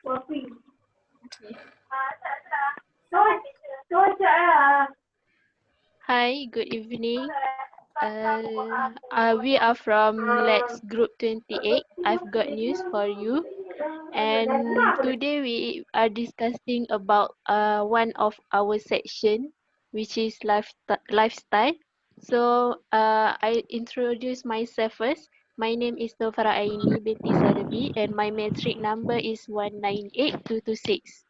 Okay. Hi, good evening. We are from Let's Group 28. I've got news for you. And today we are discussing about one of our section, which is lifestyle. So I introduce myself first. My name is Nofara Aini binti Salabi and my metric number is 198226.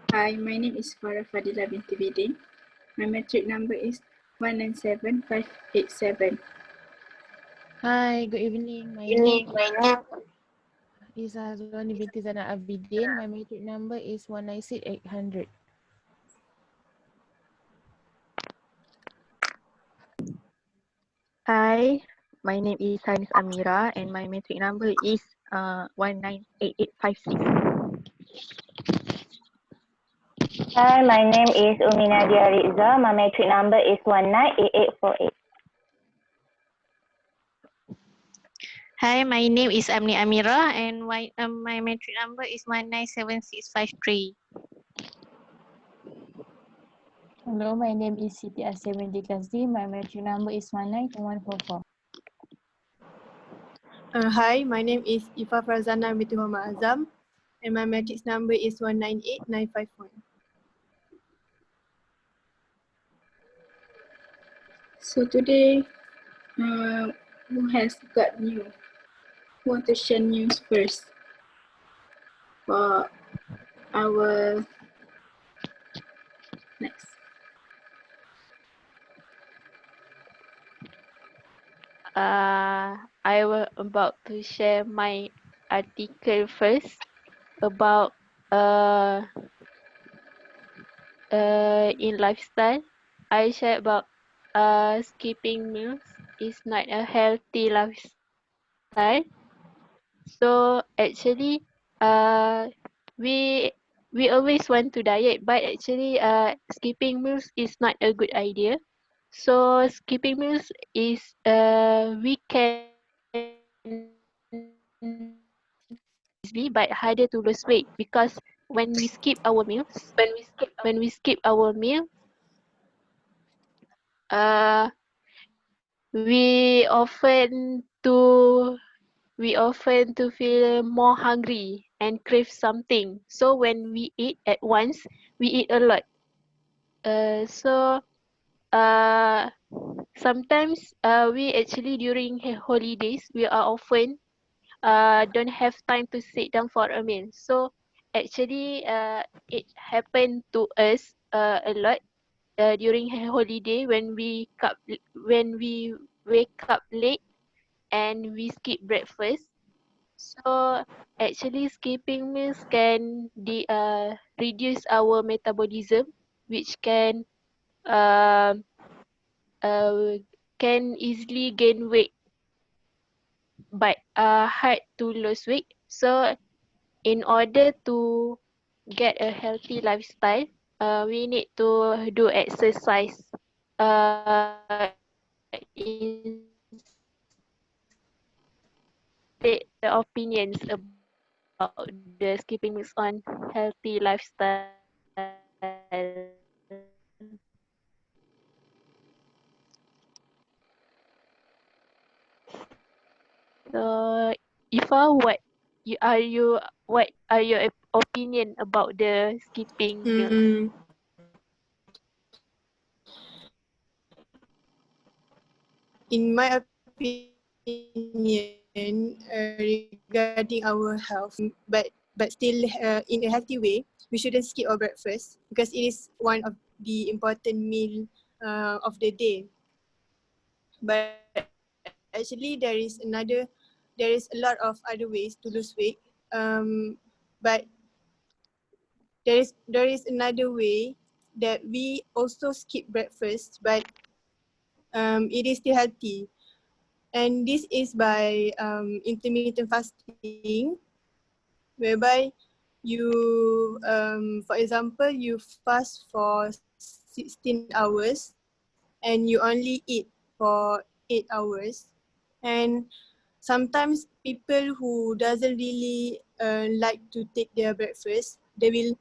Hi, my name is Farah Fadila binti Bidin. My metric number is 197587. Hi, good evening. My name is Azwani binti Zana Abidin. My metric number is 196800. Hi, my name is Hanis Amira and my metric number is 198856. Hi, my name is Umina Dia Riza. My metric number is 198848. Hi, my name is Amni Amira and my metric number is 197653. Hello, my name is Siti Asia binti Kasdi. My metric number is 192144. Hi, my name is Ifa Farzana binti Muhammad Azam and my matrix number is 198951. So today, who has got new? Who want to share news first for our next? I was about to share my article first about in lifestyle. I share about skipping meals is not a healthy lifestyle. So actually we we always want to diet, but actually skipping meals is not a good idea. So skipping meals is we can easily but harder to lose weight because when we skip our meals, uh we often to feel more hungry and crave something. So when we eat at once, we eat a lot. So uh sometimes we actually during holidays we are often don't have time to sit down for a meal. So actually it happened to us a lot during holiday when we wake up late and we skip breakfast. So actually skipping meals can reduce our metabolism, which um can easily gain weight but hard to lose weight. So in order to get a healthy lifestyle, we need to do exercise. Instead the opinions about the skipping meals on healthy lifestyle. So, Ifa, what are your opinion about the skipping meals? In my opinion, regarding our health, but still in a healthy way, we shouldn't skip our breakfast because it is one of the important meal of the day. But actually there is a lot of other ways to lose weight. But there is another way that we also skip breakfast, but it is still healthy. And this is by intermittent fasting, whereby you, for example, you fast for 16 hours and you only eat for 8 hours. And sometimes people who doesn't really like to take their breakfast, they will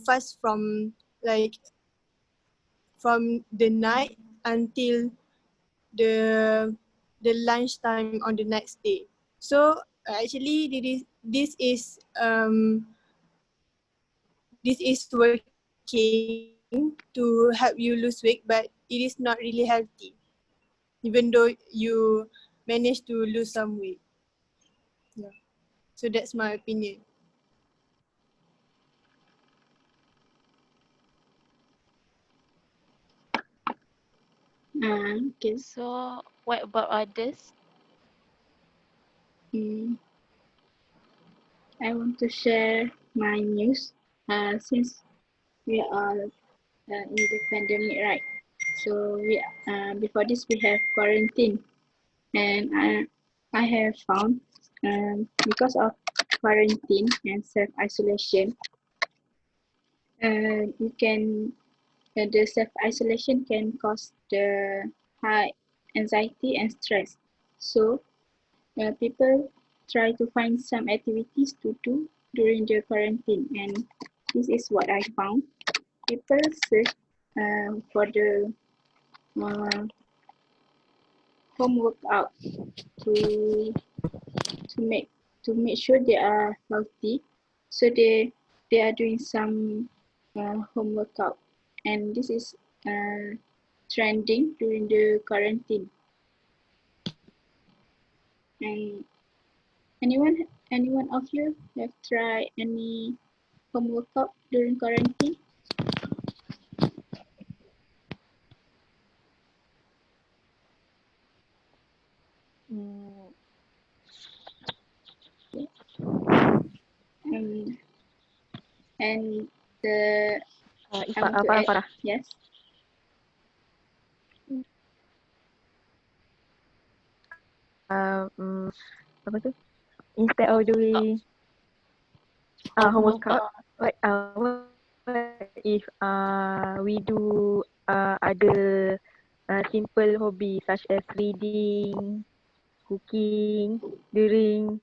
fast from like from the night until the lunchtime on the next day. So actually this is working to help you lose weight, but it is not really healthy, even though you manage to lose some weight. Yeah. So that's my opinion. Okay. So what about others? I want to share my news. Since we are in the pandemic, right? So we before this we have quarantine, and I have found because of quarantine and self isolation, you can the self isolation can cause the high anxiety and stress. So people try to find some activities to do during the quarantine, and this is what I found. People search for the uh, home workout to make sure they are healthy. So they are doing some home workout, and this is trending during the quarantine. And anyone of you have tried any home workout during quarantine? And the I want to add, Farah. yes. Apa tu? Instead of doing home workout, what if we do other simple hobby such as reading, cooking during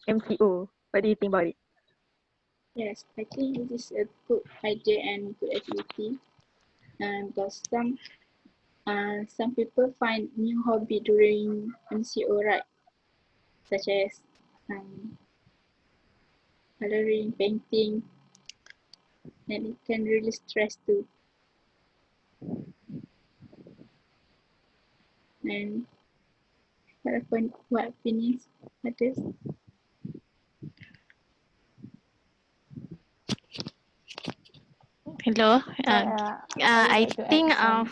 MCO? What do you think about it? Yes, I think it is a good idea and good activity. Because some people find new hobby during MCO, right? Such as coloring, painting, and it can really stress too. And what opinions others? Hello. I like to add think some of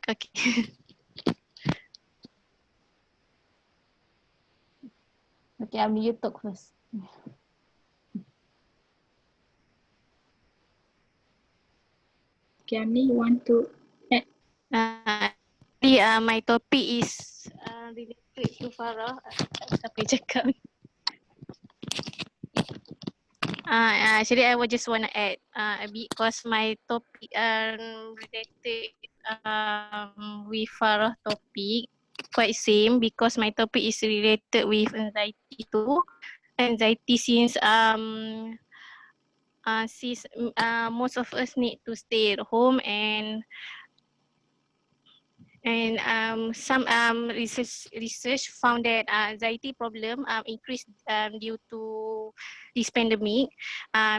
okay. Okay, Amni, you talk first. Okay, Amni, you want to add? My topic is related to Farah. Siapa yang cakap? Actually, I would just want to add a bit because my topic related with Farah topic quite same because my topic is related with anxiety too. Anxiety since most of us need to stay at home and some research found that anxiety problem increased due to this pandemic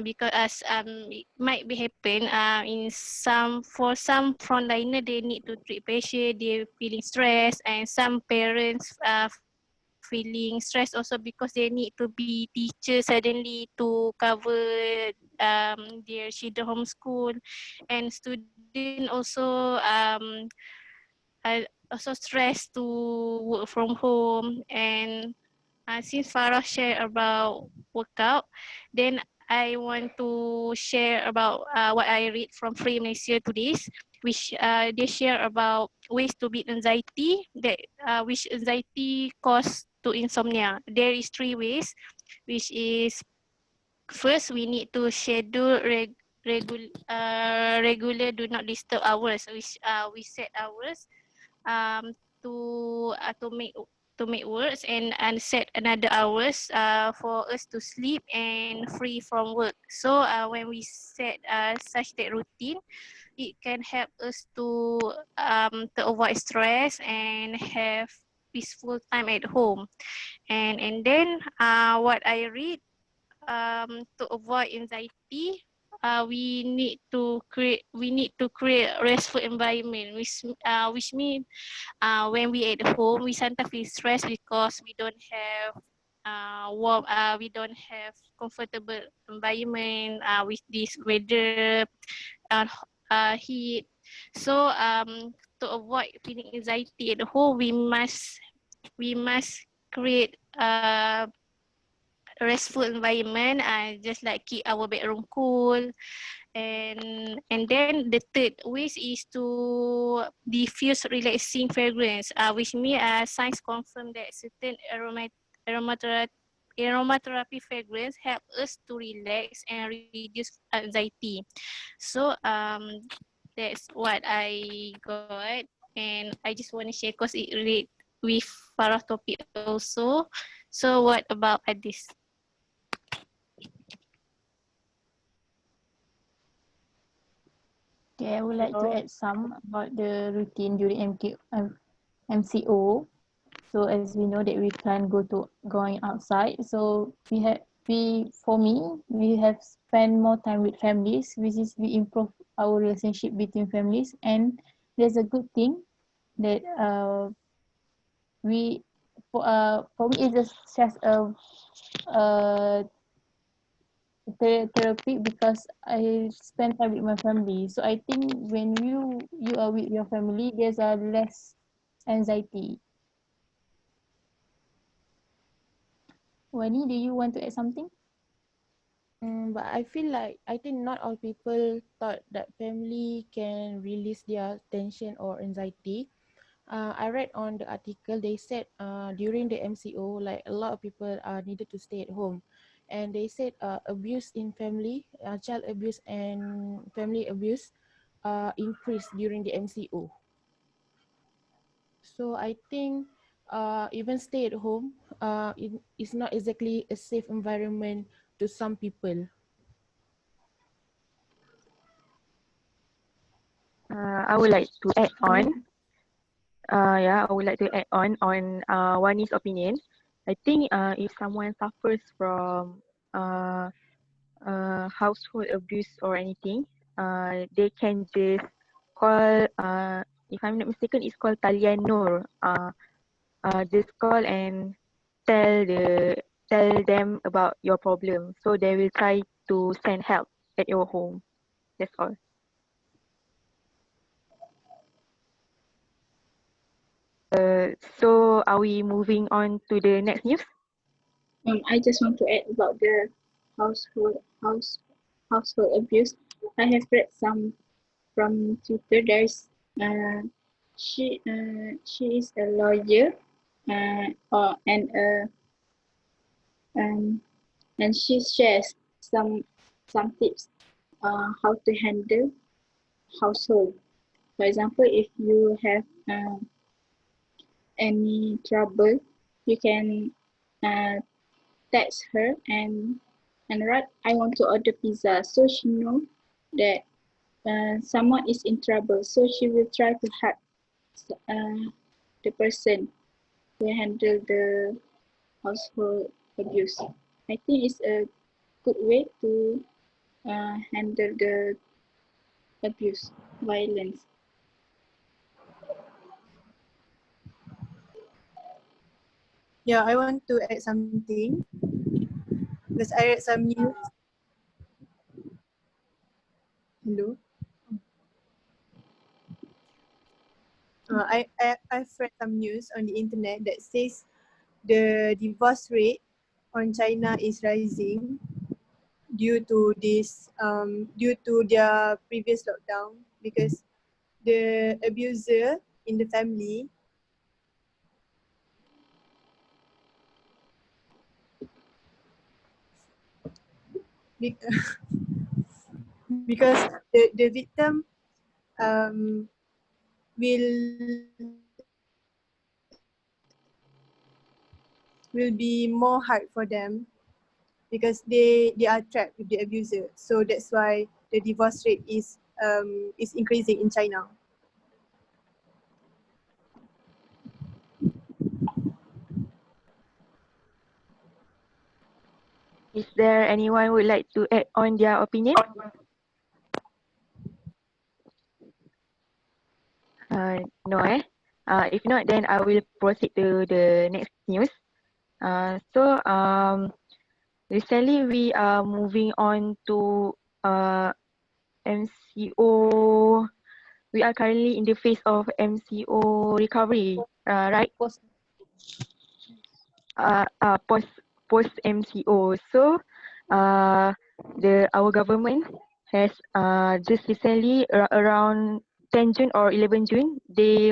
because it might be happen in some frontliner they need to treat patient, they're feeling stressed, and some parents feeling stressed also because they need to be teachers suddenly to cover their children homeschool, and student also stressed to work from home. And since Farah shared about workout, then I want to share about what I read from Free Malaysia today's, which they share about ways to beat anxiety, that which anxiety cause to insomnia. There is 3 ways, which is first we need to schedule regular do not disturb hours, which we set hours to make to make works and set another hours for us to sleep and free from work. So when we set such that routine, it can help us to avoid stress and have peaceful time at home. And then what I read, to avoid anxiety, we need to create a restful environment, which means when we at home we sometimes feel stressed because we don't have we don't have comfortable environment with this weather, uh, heat. So to avoid feeling anxiety at home, we must create a restful environment, just like keep our bedroom cool. And then the third wish is to diffuse relaxing fragrance, which means science confirm that certain aromatherapy fragrance help us to relax and reduce anxiety. So that's what I got, and I just want to share because it relate with Farah topic also. So what about this? Okay, I would like to add some about the routine during MCO. So as we know that we can't going outside, so for me we have spent more time with families, which is we improve our relationship between families, and there's a good thing that we for me it's just a therapy because I spend time with my family. So I think when you are with your family, there's a less anxiety. Wani, do you want to add something? But I feel like I think not all people thought that family can release their tension or anxiety. I read on the article they said during the MCO, like a lot of people needed to stay at home, and they said abuse in family, child abuse and family abuse increased during the MCO. So I think even stay at home is not exactly a safe environment to some people. I would like to add on. I would like to add on Wani's opinion. I think if someone suffers from household abuse or anything, they can just call. If I'm not mistaken, it's called Talian Nur. Just call and tell them about your problem, so they will try to send help at your home. That's all. So are we moving on to the next news? I just want to add about the household house household abuse. I have read some from Twitter. There's she is a lawyer, um, and she shares some tips how to handle household. For example, if you have any trouble, you can text her and write, I want to order pizza. So she know that someone is in trouble. So she will try to help the person to handle the household abuse. I think it's a good way to handle the abuse, violence. Yeah, I want to add something because I read some news. Hello. I've read some news on the internet that says the divorce rate on China is rising due to their previous lockdown, because the abuser in the family because the victim will will be more hard for them because they are trapped with the abuser. So that's why the divorce rate is increasing in China. Is there anyone who would like to add on their opinion? No, eh? If not, then I will proceed to the next news. Recently we are moving on to MCO. We are currently in the phase of MCO recovery, right? Post Post MCO. So, our government has just recently around 10 June or 11 June, they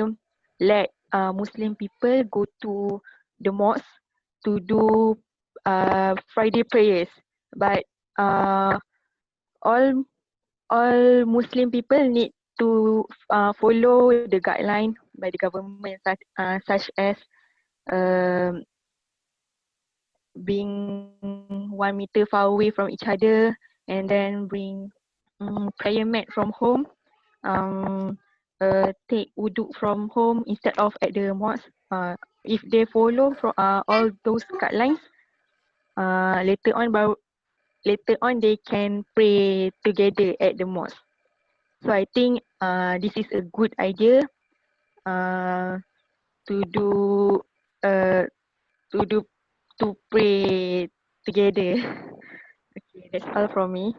let Muslim people go to the mosque to do Friday prayers. But all Muslim people need to follow the guideline by the government, such as um, being 1 meter far away from each other, and then bring prayer mat from home, take wudu from home instead of at the mosque. If they follow from all those guidelines, later on they can pray together at the mosque. So I think this is a good idea to do uh, to pray together. Okay, that's all from me.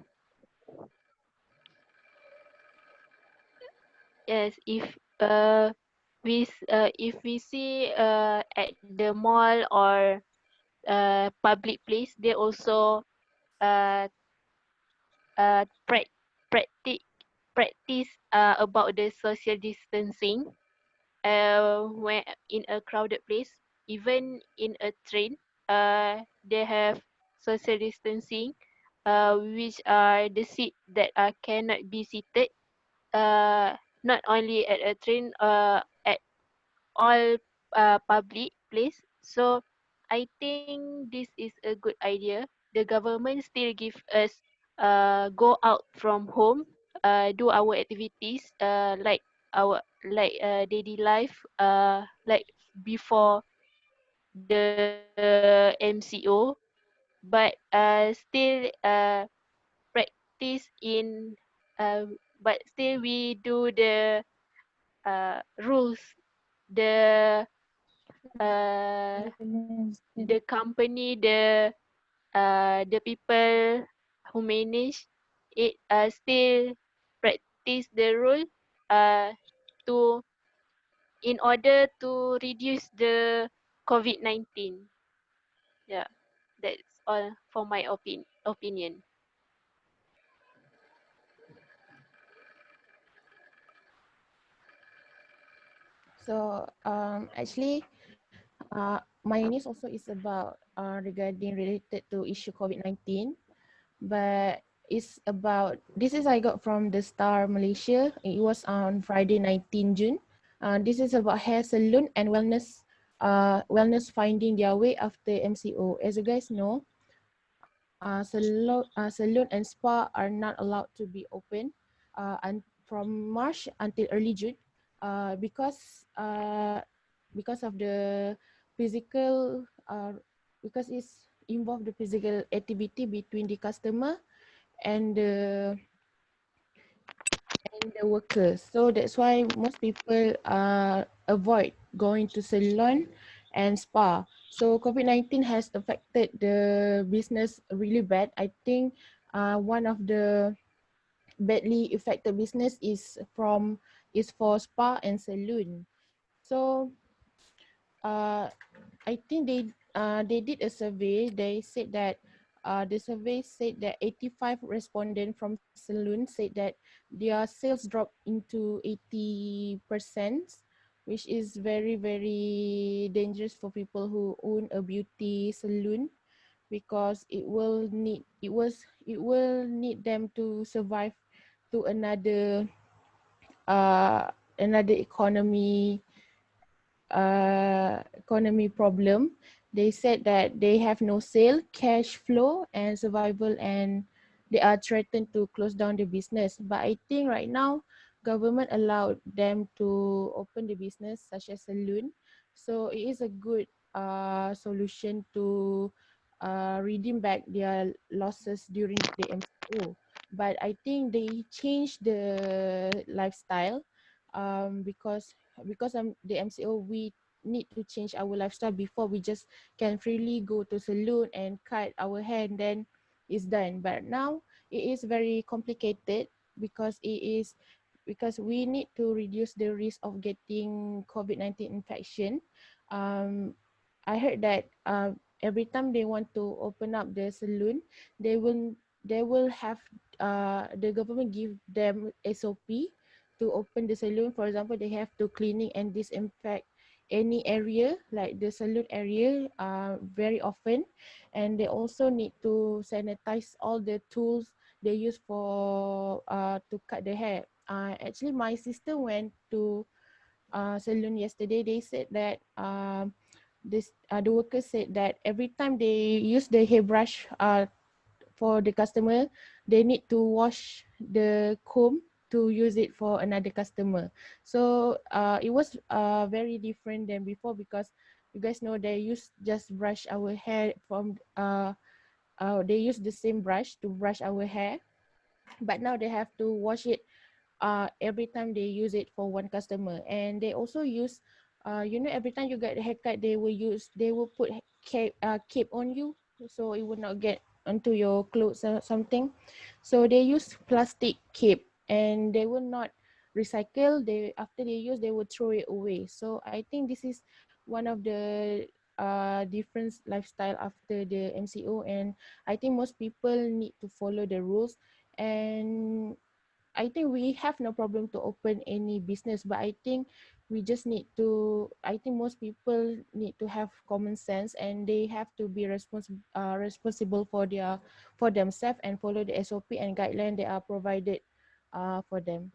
Yes, if we see at the mall or public place, they also uh practice about the social distancing when in a crowded place, even in a train, they have social distancing, which are the seat that cannot be seated, not only at a train, at all public place. So I think this is a good idea. The government still give us go out from home, do our activities, daily life, like before the MCO, but still practice in but still we do the rules, the the company, the people who manage it still practice the rule uh to in order to reduce the COVID-19. Yeah, that's all for my opinion. So actually, my news also is about regarding related to issue COVID-19, but it's about, this is I got from the Star Malaysia. It was on Friday 19 June. This is about hair salon and wellness finding their way after MCO. As you guys know, salon and spa are not allowed to be open and from March until early June because of the physical because it's involved the physical activity between the customer and the workers. So that's why most people avoid going to salon and spa. So COVID-19 has affected the business really bad. I think one of the badly affected business is for spa and salon. So I think they did a survey. They said that the survey said that 85 respondents from saloon said that their sales dropped into 80%, which is very, very dangerous for people who own a beauty salon because it will need them to survive to another economy problem. They said that they have no sale, cash flow, and survival, and they are threatened to close down the business. But I think right now, government allowed them to open the business, such as saloon. So it is a good solution to redeem back their losses during the MCO. But I think they changed the lifestyle because the MCO, we need to change our lifestyle before we just can freely go to salon and cut our hair and then it's done. But now it is very complicated because we need to reduce the risk of getting COVID-19 infection. I heard that every time they want to open up the saloon, they will have the government give them SOP to open the saloon. For example, they have to cleaning and disinfect any area like the saloon area very often, and they also need to sanitize all the tools they use for to cut the hair. Actually, my sister went to salon yesterday. They said that the workers said that every time they use the hairbrush for the customer, they need to wash the comb to use it for another customer. So it was very different than before because you guys know they use just brush our hair from they use the same brush to brush our hair, but now they have to wash it every time they use it for one customer. And they also use every time you get a haircut, they will put cape on you so it would not get onto your clothes or something. So they use plastic cape and they will not recycle. They after they use, they will throw it away. So I think this is one of the different lifestyle after the MCO, and I think most people need to follow the rules. And I think we have no problem to open any business, but I think I think most people need to have common sense and they have to be responsible for themselves and follow the SOP and guideline that are provided for them.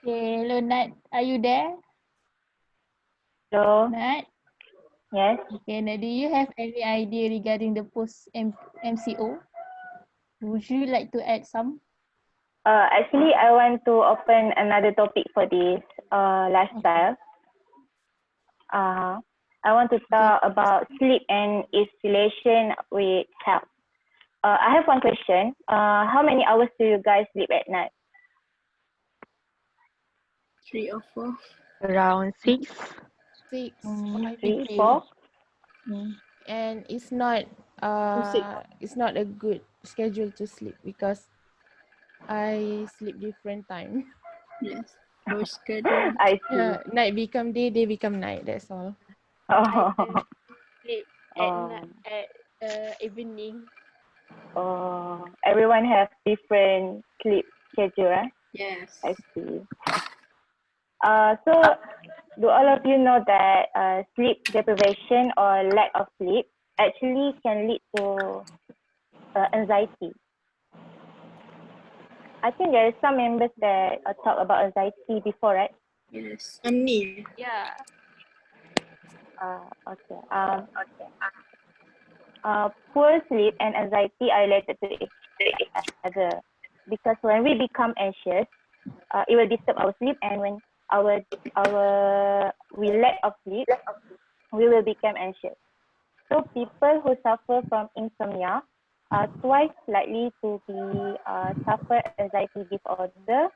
Okay, hello Nat, are you there? So, Nat? yes. Okay, Nat, do you have any idea regarding the post MCO? Would you like to add some? Actually, I want to open another topic for this lifestyle. I want to talk about sleep and isolation with health. I have one question. How many hours do you guys sleep at night? 3 or 4. Around 6. 6, Mm, 5, 3, 6. 4? And it's not a good schedule to sleep because I sleep different time. Yes. Our schedule. I see. Night become day, day become night. That's all. I Oh, can sleep at oh, evening. oh. Everyone have different sleep schedule, eh? Yes. I see. So do all of you know that sleep deprivation or lack of sleep actually can lead to anxiety? I think there are some members that talk about anxiety before, right? Yes. Neil. Yeah. Okay. Poor sleep and anxiety are related to each other because when we become anxious, it will disturb our sleep, and when we lack of sleep, we will become anxious. So people who suffer from insomnia are twice likely to be suffer anxiety disorder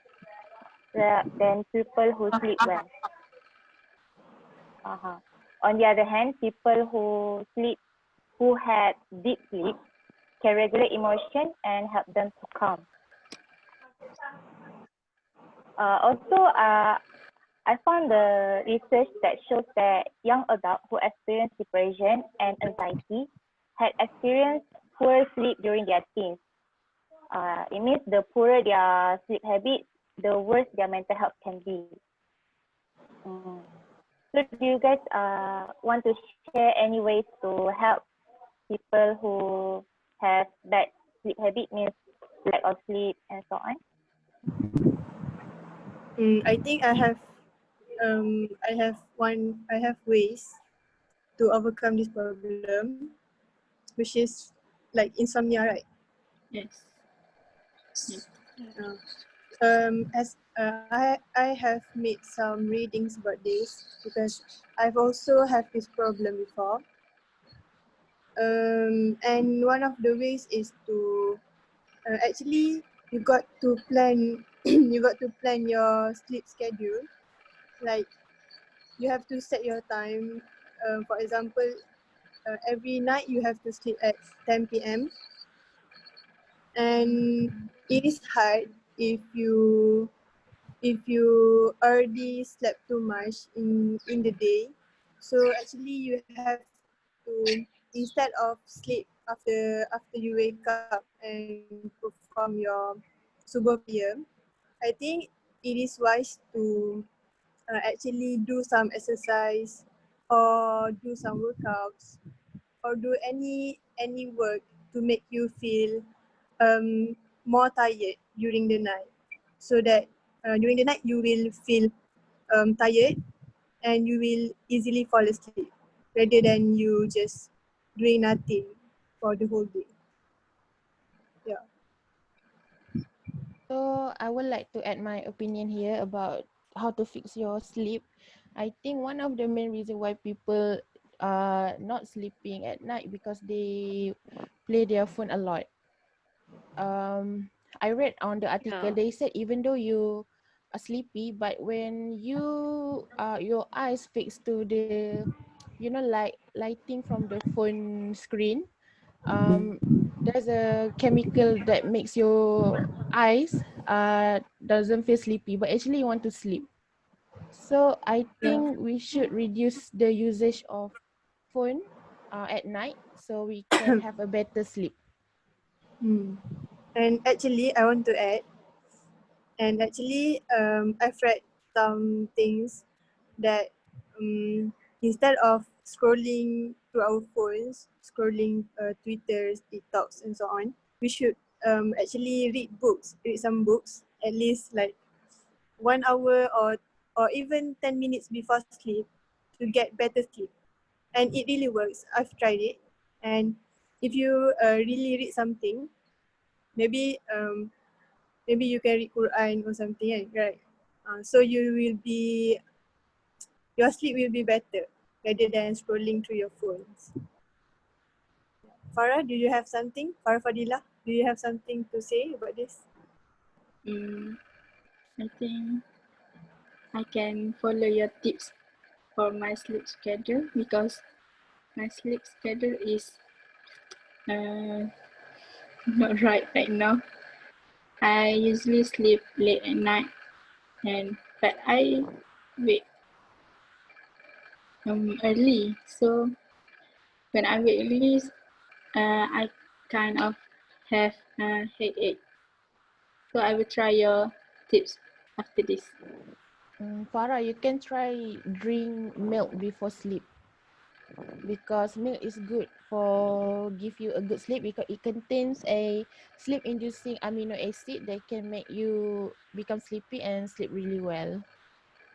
than people who sleep well. On the other hand, people who had deep sleep can regulate emotion and help them to calm. Also, I found the research that shows that young adults who experience depression and anxiety had experienced poor sleep during their teens. It means the poorer their sleep habits, the worse their mental health can be. So do you guys want to share any ways to help people who have bad sleep habit, means lack of sleep and so on? I think I have I have ways to overcome this problem, which is like insomnia, right? Yes. Yes. I have made some readings about this because I've also had this problem before. And one of the ways is to actually you got to plan you got to plan your sleep schedule. Like you have to set your time. For example, every night you have to sleep at 10 p.m. And it is hard if you already slept too much in the day. So actually you have to, instead of sleep after you wake up and perform your subuh prayer, I think it is wise to actually do some exercise or do some workouts or do any work to make you feel more tired during the night, so that during the night you will feel tired and you will easily fall asleep rather than you just doing nothing for the whole day. Yeah. So I would like to add my opinion here about how to fix your sleep. I think one of the main reason why people are not sleeping at night because they play their phone a lot. I read on the article, they said even though you are sleepy, but when you your eyes fixed to the like lighting from the phone screen, there's a chemical that makes your eyes doesn't feel sleepy, but actually you want to sleep. So I think we should reduce the usage of phone at night so we can have a better sleep. And actually I want to add, I've read some things that instead of scrolling through our phones, scrolling Twitter, TikToks and so on, we should actually read some books, at least like 1 hour or even 10 minutes before sleep to get better sleep. And it really works. I've tried it. And if you really read something, maybe maybe you can read Quran or something, right? So your sleep will be better rather than scrolling through your phones. Farah, do you have something? Farah Fadila, do you have something to say about this? I think I can follow your tips for my sleep schedule because my sleep schedule is not right now. I usually sleep late at night, but I wake early. So when I wake early, I kind of have a headache. So I will try your tips after this. Farah, you can try drink milk before sleep because milk is good for give you a good sleep because it contains a sleep inducing amino acid that can make you become sleepy and sleep really well.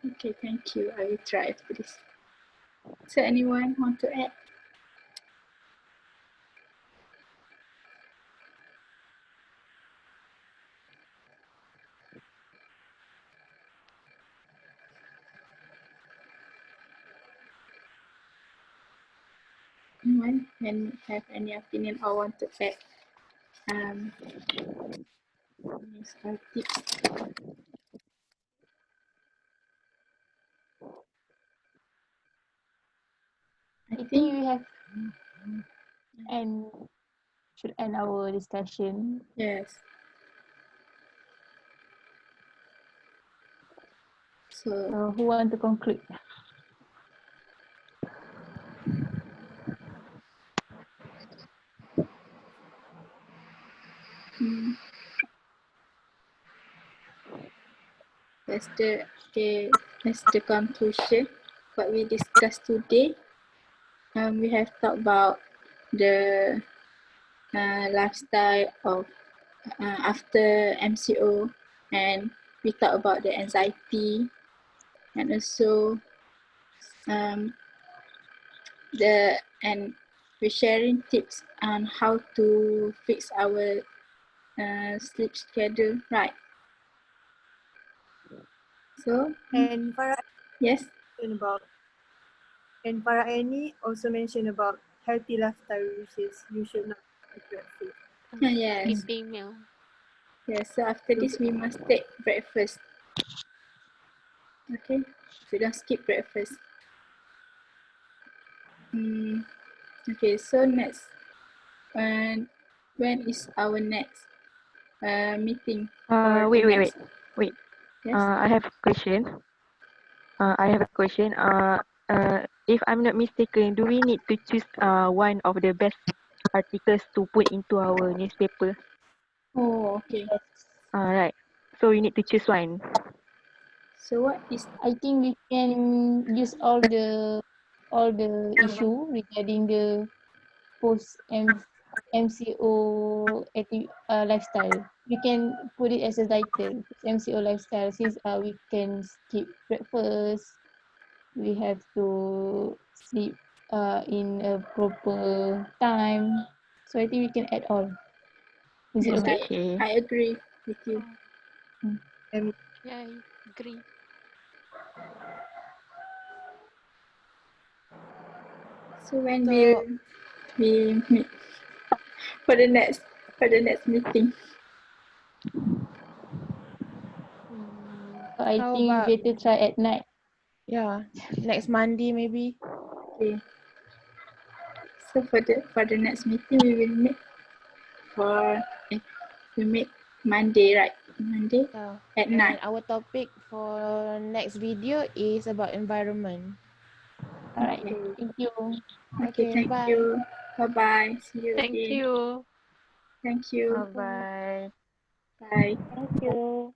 Okay, thank you. I will try after this. So anyone want to add? Anyone can have any opinion or want to add? Tips. I think we have and should end our discussion. Yes. So who want to conclude? That's the conclusion. What we discussed today. We have talked about the lifestyle of after MCO, and we talked about the anxiety and also um, we're sharing tips on how to fix our sleep schedule right. So And yes, Farah Annie also mentioned about healthy lifestyle, which is you should not eat breakfast. yes, Skipping meal. yes. So after this, we must take breakfast. Okay, we don't skip breakfast. Okay, so next, when is our next meeting? For Wait, the wait, next? wait. Yes. I have a question. If I'm not mistaken, do we need to choose one of the best articles to put into our newspaper? Oh, okay. Right. So we need to choose one. So what is I think we can use all the issue regarding the post MCO lifestyle. We can put it as a title, MCO lifestyle, since we can skip breakfast, we have to sleep in a proper time. So I think we can add all. Is it yes? okay? Okay. I agree with you. Yeah, I agree. So when So we meet for the next meeting? So I how think about we better try at night. next Monday maybe? Okay. So for the next meeting, we will meet we meet Monday, right? Monday Yeah. at And night. our topic for next video is about environment. All right. Okay. Thank you. Okay. Okay, Thank bye. you. Bye bye. See you Thank again. you. Thank you. Bye. Bye. Thank you.